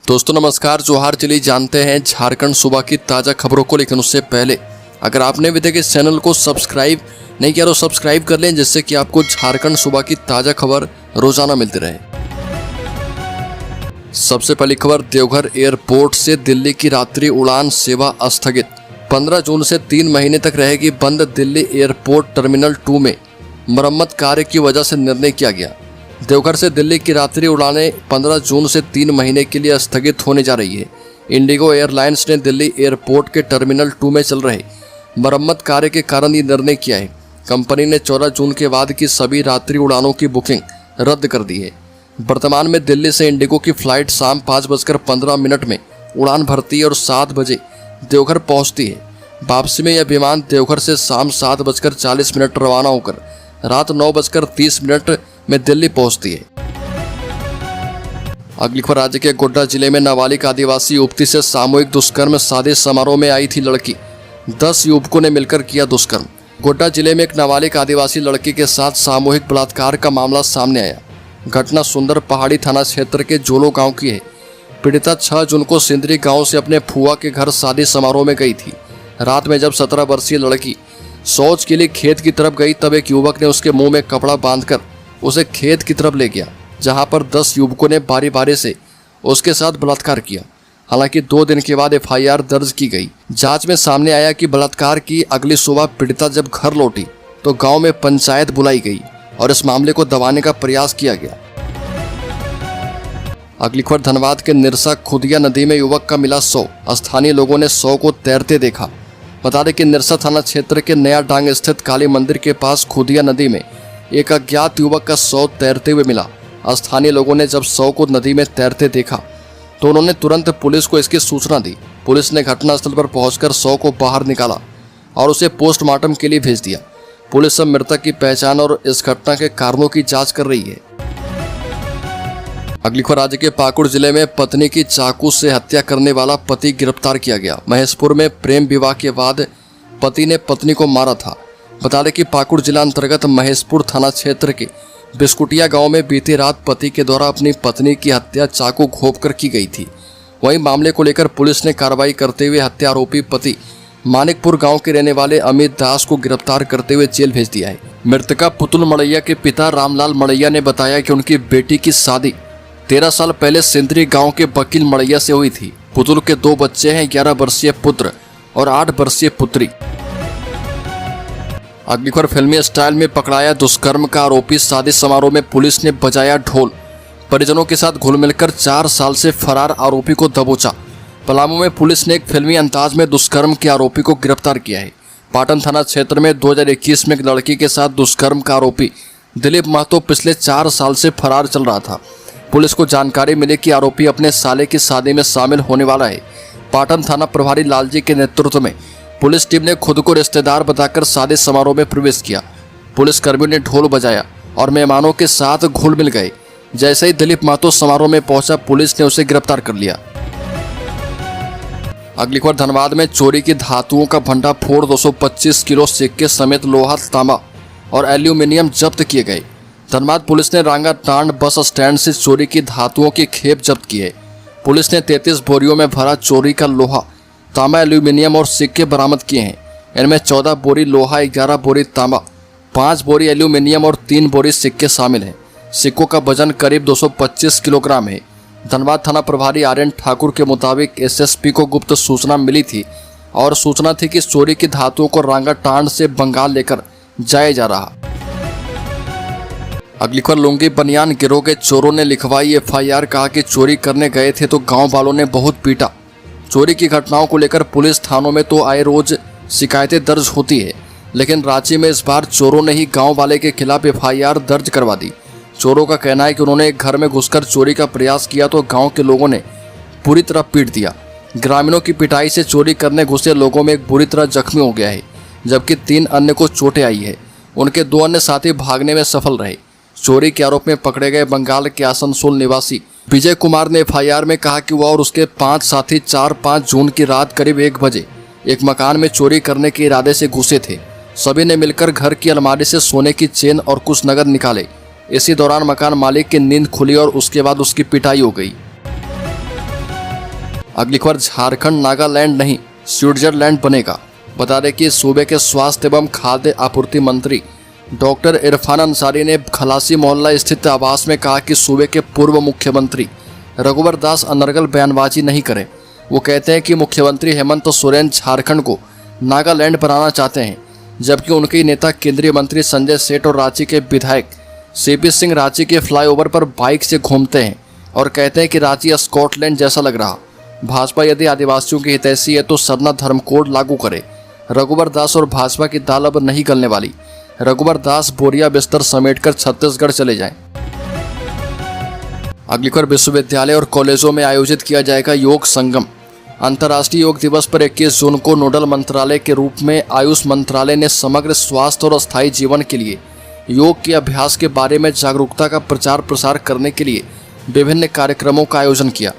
दोस्तों नमस्कार, जोहार। चलिए जानते हैं झारखंड सूबा की ताज़ा खबरों को, लेकिन उससे पहले अगर आपने अभी तक इस चैनल को सब्सक्राइब नहीं किया तो सब्सक्राइब कर लें, जिससे कि आपको झारखंड सूबा की ताज़ा खबर रोजाना मिलती रहे। सबसे पहली खबर, देवघर एयरपोर्ट से दिल्ली की रात्रि उड़ान सेवा स्थगित। 15 जून से 3 महीने तक रहेगी बंद दिल्ली एयरपोर्ट टर्मिनल 2 में मरम्मत कार्य की वजह से निर्णय किया गया। देवघर से दिल्ली की रात्रि उड़ानें 15 जून से 3 महीने के लिए स्थगित होने जा रही है। इंडिगो एयरलाइंस ने दिल्ली एयरपोर्ट के टर्मिनल 2 में चल रहे मरम्मत कार्य के कारण ये निर्णय किया है। कंपनी ने 14 जून के बाद की सभी रात्रि उड़ानों की बुकिंग रद्द कर दी है। वर्तमान में दिल्ली से इंडिगो की फ्लाइट शाम 5:15 में उड़ान भरती है और 7 बजे देवघर पहुंचती है। वापसी में यह विमान देवघर से शाम 7:40 रवाना होकर रात 9:30 में दिल्ली पहुंचती है। अगली खबर, राज्य के गोड्डा जिले में नाबालिग आदिवासी युवती से सामूहिक दुष्कर्म। शादी समारोह में आई थी लड़की, 10 युवकों ने मिलकर किया दुष्कर्म। गोड्डा जिले में एक नाबालिग आदिवासी लड़की के साथ सामूहिक बलात्कार का मामला सामने आया। घटना सुंदर पहाड़ी थाना क्षेत्र के जोलो गांव की है। पीड़िता 6 जून को सिंदरी गांव से अपने फुआ के घर शादी समारोह में गई थी। रात में जब 17 वर्षीय लड़की शौच के लिए खेत की तरफ गई, तब एक युवक ने उसके मुंह में कपड़ा बांधकर उसे खेत की तरफ ले गया, जहां पर 10 युवकों ने बारी बारी से उसके साथ बलात्कार किया। हालांकि 2 दिन के बाद FIR दर्ज की गई। जांच में सामने आया कि बलात्कार की अगली सुबह पीड़िता जब घर लौटी तो गांव में पंचायत बुलाई गई और इस मामले को दबाने का प्रयास किया गया। अगली खबर, धनबाद के निरसा खुदिया नदी में युवक का मिला शव। स्थानीय लोगों ने शव को तैरते देखा। बता दें कि निरसा थाना क्षेत्र के नया डांग स्थित काली मंदिर के पास खुदिया नदी में एक अज्ञात युवक का शव तैरते हुए मिला। स्थानीय लोगों ने जब शव को नदी में तैरते देखा तो उन्होंने तुरंत पुलिस को इसकी सूचना दी। पुलिस ने घटनास्थल पर पहुंचकर शव को बाहर निकाला और उसे पोस्टमार्टम के लिए भेज दिया। पुलिस अब मृतक की पहचान और इस घटना के कारणों की जांच कर रही है। अगली खबर, राज्य के पाकुड़ जिले में पत्नी की चाकू से हत्या करने वाला पति गिरफ्तार किया गया। महेशपुर में प्रेम विवाह के बाद पति ने पत्नी को मारा था। बता दें कि पाकुड़ जिला अंतर्गत महेशपुर थाना क्षेत्र के बिस्कुटिया गांव में बीती रात पति के द्वारा अपनी पत्नी की हत्या चाकू घोंपकर की गई थी। वहीं मामले को लेकर पुलिस ने कार्रवाई करते हुए हत्या आरोपी पति मानिकपुर गांव के रहने वाले अमित दास को गिरफ्तार करते हुए जेल भेज दिया है। मृतका पुतुल मड़ैया के पिता रामलाल मड़ैया ने बताया कि उनकी बेटी की शादी 13 साल पहले सिंदरी गांव के वकील मड़ैया से हुई थी। पुतुल के 2 बच्चे हैं, 11 वर्षीय पुत्र और 8 वर्षीय पुत्री। अगली खबर, फिल्मी स्टाइल में पकड़ाया दुष्कर्म का आरोपी। शादी समारोह में पुलिस ने बजाया ढोल। परिजनों के साथ घुल मिलकर 4 साल से फरार आरोपी को दबोचा। पलामू में पुलिस ने एक फिल्मी अंदाज में दुष्कर्म के आरोपी को गिरफ्तार किया है। पाटन थाना क्षेत्र में 2021 में एक लड़की के साथ दुष्कर्म का आरोपी दिलीप महतो पिछले 4 साल से फरार चल रहा था। पुलिस को जानकारी मिली कि आरोपी अपने साले की शादी में शामिल होने वाला है। पाटन थाना प्रभारी लालजी के नेतृत्व में पुलिस टीम ने खुद को रिश्तेदार बताकर शादी समारोह में प्रवेश किया। पुलिस कर्मियों ने ढोल बजाया और मेहमानों के साथ घुल मिल गए। जैसे ही दिलीप महतो समारोह में पहुंचा, पुलिस ने उसे गिरफ्तार कर लिया। अगली खबर, धनबाद में चोरी की धातुओं का भंडाफोड़। 225 किलो सिक्के समेत लोहा, तांबा और एल्यूमिनियम जब्त किए गए। धनबाद पुलिस ने रांगाटांड बस स्टैंड से चोरी की धातुओं की खेप जब्त की है। पुलिस ने 33 बोरियों में भरा चोरी का लोहा, तांबा, एल्यूमिनियम और सिक्के बरामद किए हैं। इनमें 14 बोरी लोहा, 11 बोरी तांबा, 5 बोरी एल्यूमिनियम और 3 बोरी सिक्के शामिल हैं। सिक्कों का वजन करीब 225 किलोग्राम है। धनबाद थाना प्रभारी आर्यन ठाकुर के मुताबिक SSP को गुप्त सूचना मिली थी और सूचना थी कि चोरी की धातुओं को रांगाटांड से बंगाल लेकर जाया जा रहा। अगली खबर, लुंगी बनियान गिरोह के चोरों ने लिखवाई FIR। कहा कि चोरी करने गए थे तो गांव वालों ने बहुत पीटा। चोरी की घटनाओं को लेकर पुलिस थानों में तो आए रोज शिकायतें दर्ज होती है, लेकिन रांची में इस बार चोरों ने ही गांव वाले के खिलाफ FIR दर्ज करवा दी। चोरों का कहना है कि उन्होंने एक घर में घुसकर चोरी का प्रयास किया तो गांव के लोगों ने पूरी तरह पीट दिया। ग्रामीणों की पिटाई से चोरी करने घुसे लोगों में एक बुरी तरह जख्मी हो गया है, जबकि 3 अन्य को चोटें आई है। उनके 2 अन्य साथी भागने में सफल रहे। चोरी के आरोप में पकड़े गए बंगाल के आसनसोल निवासी विजय कुमार ने FIR में कहा कि वह और उसके 5 साथी 4-5 जून की रात करीब 1 बजे एक मकान में चोरी करने के इरादे से घुसे थे। सभी ने मिलकर घर की अलमारी से सोने की चेन और कुछ नगद निकाले। इसी दौरान मकान मालिक की नींद खुली और उसके बाद उसकी पिटाई हो गई। अगली खबर, झारखंड नागालैंड नहीं स्विट्जरलैंड बनेगा। बता दें कि सूबे के स्वास्थ्य एवं खाद्य आपूर्ति मंत्री डॉक्टर इरफान अंसारी ने खलासी मोहल्ला स्थित आवास में कहा कि सूबे के पूर्व मुख्यमंत्री रघुवर दास अनर्गल बयानबाजी नहीं करें। वो कहते हैं कि मुख्यमंत्री हेमंत सोरेन झारखंड को नागालैंड बनाना चाहते हैं, जबकि उनके नेता केंद्रीय मंत्री संजय सेठ और रांची के विधायक सीपी सिंह रांची के फ्लाईओवर पर बाइक से घूमते हैं और कहते हैं कि रांची स्कॉटलैंड जैसा लग रहा। भाजपा यदि आदिवासियों की हितैषी है तो सरना धर्म कोड लागू करे। रघुवर दास और भाजपा की दाल अब नहीं गलने वाली। रघुवर दास बोरिया बिस्तर समेटकर छत्तीसगढ़ चले जाएं। अगली खबर, विश्वविद्यालय और कॉलेजों में आयोजित किया जाएगा योग संगम। अंतर्राष्ट्रीय योग दिवस पर 21 जून को नोडल मंत्रालय के रूप में आयुष मंत्रालय ने समग्र स्वास्थ्य और अस्थायी जीवन के लिए योग के अभ्यास के बारे में जागरूकता का प्रचार प्रसार करने के लिए विभिन्न कार्यक्रमों का आयोजन किया।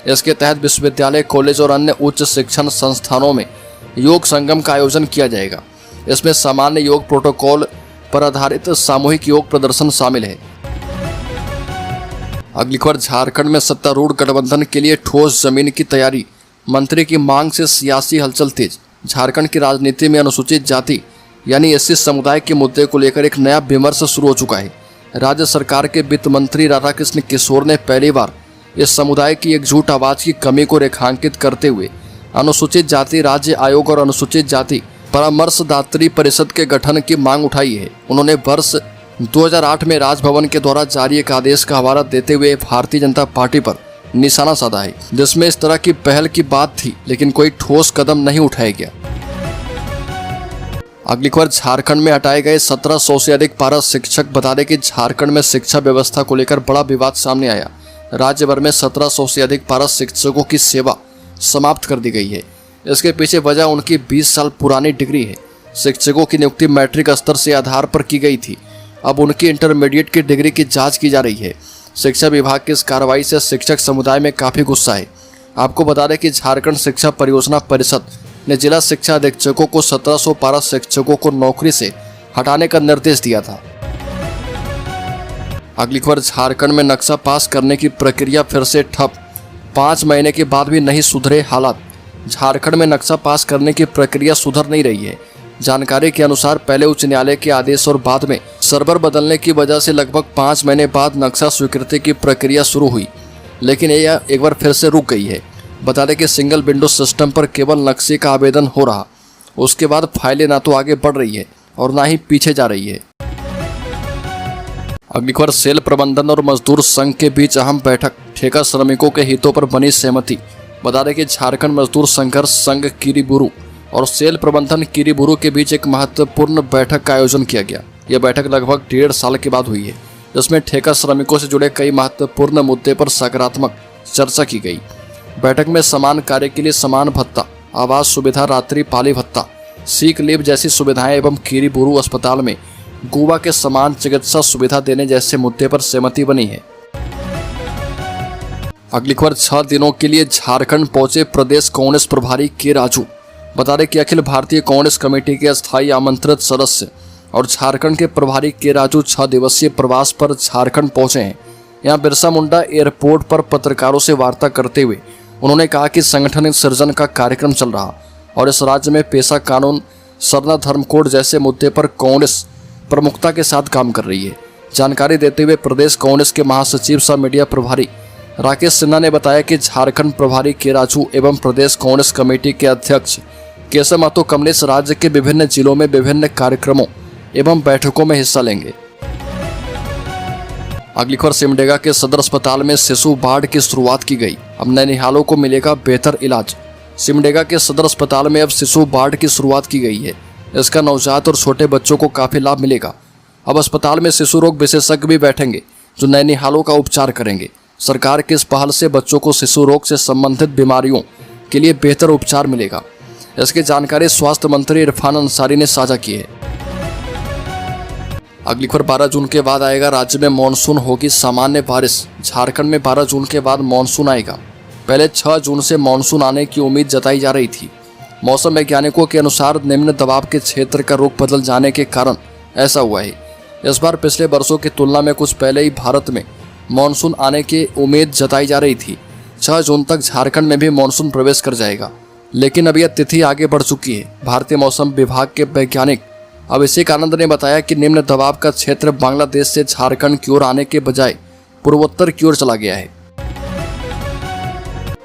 इसके तहत विश्वविद्यालय, कॉलेज और अन्य उच्च शिक्षण संस्थानों में योग संगम का आयोजन किया जाएगा। इसमें सामान्य योग प्रोटोकॉल पर आधारित सामूहिक योग प्रदर्शन शामिल है। अगली खबर, झारखंड में सत्तारूढ़ गठबंधन के लिए ठोस जमीन की तैयारी। मंत्री की मांग से सियासी हलचल तेज। झारखंड की राजनीति में अनुसूचित जाति यानी एससी समुदाय के मुद्दे को लेकर एक नया विमर्श शुरू हो चुका है। राज्य सरकार के वित्त मंत्री राधाकृष्ण किशोर ने पहली बार इस समुदाय की एकजुट आवाज की कमी को रेखांकित करते हुए अनुसूचित जाति राज्य आयोग और अनुसूचित जाति परामर्शदात्री परिषद के गठन की मांग उठाई है। उन्होंने वर्ष 2008 में राजभवन के द्वारा जारी एक आदेश का हवाला देते हुए भारतीय जनता पार्टी पर निशाना साधा है, जिसमें इस तरह की पहल की बात थी, लेकिन कोई ठोस कदम नहीं उठाया गया। अगली खबर, झारखंड में हटाए गए 1700 से अधिक पारा शिक्षक। बता दें कि झारखंड में शिक्षा व्यवस्था को लेकर बड़ा विवाद सामने आया। राज्य भर में 1700 से अधिक पारा शिक्षकों की सेवा समाप्त कर दी गई है। इसके पीछे वजह उनकी 20 साल पुरानी डिग्री है। शिक्षकों की नियुक्ति मैट्रिक स्तर से आधार पर की गई थी। अब उनकी इंटरमीडिएट की डिग्री की जांच की जा रही है। शिक्षा विभाग की इस कार्रवाई से शिक्षक समुदाय में काफ़ी गुस्सा है। आपको बता दें कि झारखंड शिक्षा परियोजना परिषद ने जिला शिक्षा अधीक्षकों को 1700 पारा शिक्षकों को नौकरी से हटाने का निर्देश दिया था। अगली खबर, झारखंड में नक्शा पास करने की प्रक्रिया फिर से ठप। 5 महीने के बाद भी नहीं सुधरे हालात। झारखंड में नक्शा पास करने की प्रक्रिया सुधर नहीं रही है। जानकारी के अनुसार पहले उच्च न्यायालय के आदेश और बाद में सर्वर बदलने की वजह से लगभग 5 महीने बाद नक्शा स्वीकृति की प्रक्रिया शुरू हुई, लेकिन यह एक बार फिर से रुक गई है। बता दें कि सिंगल विंडो सिस्टम पर केवल नक्शे का आवेदन हो रहा, उसके बाद फाइलें ना तो आगे बढ़ रही है और ना ही पीछे जा रही है। अगली खबर, सेल प्रबंधन और मजदूर संघ के बीच अहम बैठक। ठेका श्रमिकों के हितों पर बनी सहमति। बता दें कि झारखंड मजदूर संघर्ष संघ किरीबुरू और सेल प्रबंधन किरीबुरू के बीच एक महत्वपूर्ण बैठक का आयोजन किया गया। यह बैठक लगभग 1.5 साल के बाद हुई है, जिसमें ठेका श्रमिकों से जुड़े कई महत्वपूर्ण मुद्दे पर सकारात्मक चर्चा की गई। बैठक में समान कार्य के लिए समान भत्ता, आवास सुविधा, रात्रि पाली भत्ता, सीक लीव जैसी सुविधाएं एवं किरीबुरू अस्पताल में गोवा के समान चिकित्सा सुविधा देने जैसे मुद्दे पर सहमति बनी है। अगली खबर, 6 दिनों के लिए झारखंड पहुंचे प्रदेश कांग्रेस प्रभारी के राजू। बता दें कि अखिल भारतीय कांग्रेस कमेटी के अस्थायी आमंत्रित सदस्य और झारखंड के प्रभारी के राजू 6 दिवसीय प्रवास पर झारखंड पहुंचे हैं। यहां बिरसा मुंडा एयरपोर्ट पर पत्रकारों से वार्ता करते हुए उन्होंने कहा कि संगठन सृजन का कार्यक्रम चल रहा और इस राज्य में पेशा कानून, सरना धर्म कोड जैसे मुद्दे पर कांग्रेस प्रमुखता के साथ काम कर रही है। जानकारी देते हुए प्रदेश कांग्रेस के महासचिव सह मीडिया प्रभारी राकेश सिन्हा ने बताया कि झारखंड प्रभारी के राजू एवं प्रदेश कांग्रेस कमेटी के अध्यक्ष केशव महतो कमलेश राज्य के विभिन्न जिलों में विभिन्न कार्यक्रमों एवं बैठकों में हिस्सा लेंगे। अगली खबर, सिमडेगा के सदर अस्पताल में शिशु वार्ड की शुरुआत की गई। अब नैनीहालों को मिलेगा बेहतर इलाज। सिमडेगा के सदर अस्पताल में अब शिशु वार्ड की शुरुआत की गई है। इसका नवजात और छोटे बच्चों को काफी लाभ मिलेगा। अब अस्पताल में शिशु रोग विशेषज्ञ भी बैठेंगे जो नैनीहालों का उपचार करेंगे। सरकार की इस पहल से बच्चों को शिशु रोग से संबंधित बीमारियों के लिए बेहतर उपचार मिलेगा। इसकी जानकारी स्वास्थ्य मंत्री इरफान अंसारी ने साझा की है। अगली खबर, 12 जून के बाद आएगा राज्य में मानसून, होगी सामान्य बारिश। झारखंड में 12 जून के बाद मानसून आएगा। पहले 6 जून से मानसून आने की उम्मीद जताई जा रही थी। मौसम वैज्ञानिकों के अनुसार निम्न दबाव के क्षेत्र का रुख बदल जाने के कारण ऐसा हुआ है। इस बार पिछले वर्षों की तुलना में कुछ पहले ही भारत में मानसून आने की उम्मीद जताई जा रही थी। 6 जून तक झारखंड में भी मानसून प्रवेश कर जाएगा, लेकिन अब यह तिथि आगे बढ़ चुकी है। भारतीय मौसम विभाग के वैज्ञानिक अभिषेक आनंद ने बताया कि निम्न दबाव का क्षेत्र बांग्लादेश से झारखंड की ओर आने के बजाय पूर्वोत्तर की ओर चला गया है।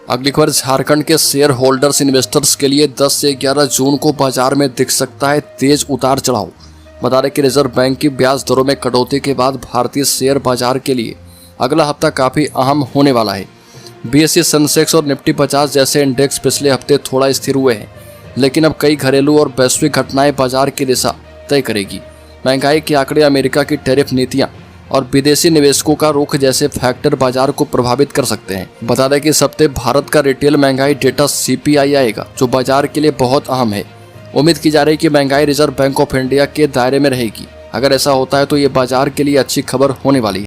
अगली खबर, झारखंड के शेयर होल्डर्स इन्वेस्टर्स के लिए 10 से 11 जून को बाजार में दिख सकता है तेज उतार चढ़ाव। बता दें कि रिजर्व बैंक की ब्याज दरों में कटौती के बाद भारतीय शेयर बाजार के लिए अगला हफ्ता काफी अहम होने वाला है। BSE, सेंसेक्स और निफ्टी 50 जैसे इंडेक्स पिछले हफ्ते थोड़ा स्थिर हुए हैं, लेकिन अब कई घरेलू और वैश्विक घटनाएं बाजार की दिशा तय करेगी। महंगाई के आंकड़े, अमेरिका की टैरिफ नीतियां और विदेशी निवेशकों का रुख जैसे फैक्टर बाजार को प्रभावित कर सकते हैं। बता दें कि इस हफ्ते भारत का रिटेल महंगाई डेटा CPI आएगा, जो बाजार के लिए बहुत अहम है। उम्मीद की जा रही है कि महंगाई रिजर्व बैंक ऑफ इंडिया के दायरे में रहेगी। अगर ऐसा होता है तो ये बाजार के लिए अच्छी खबर होने वाली है।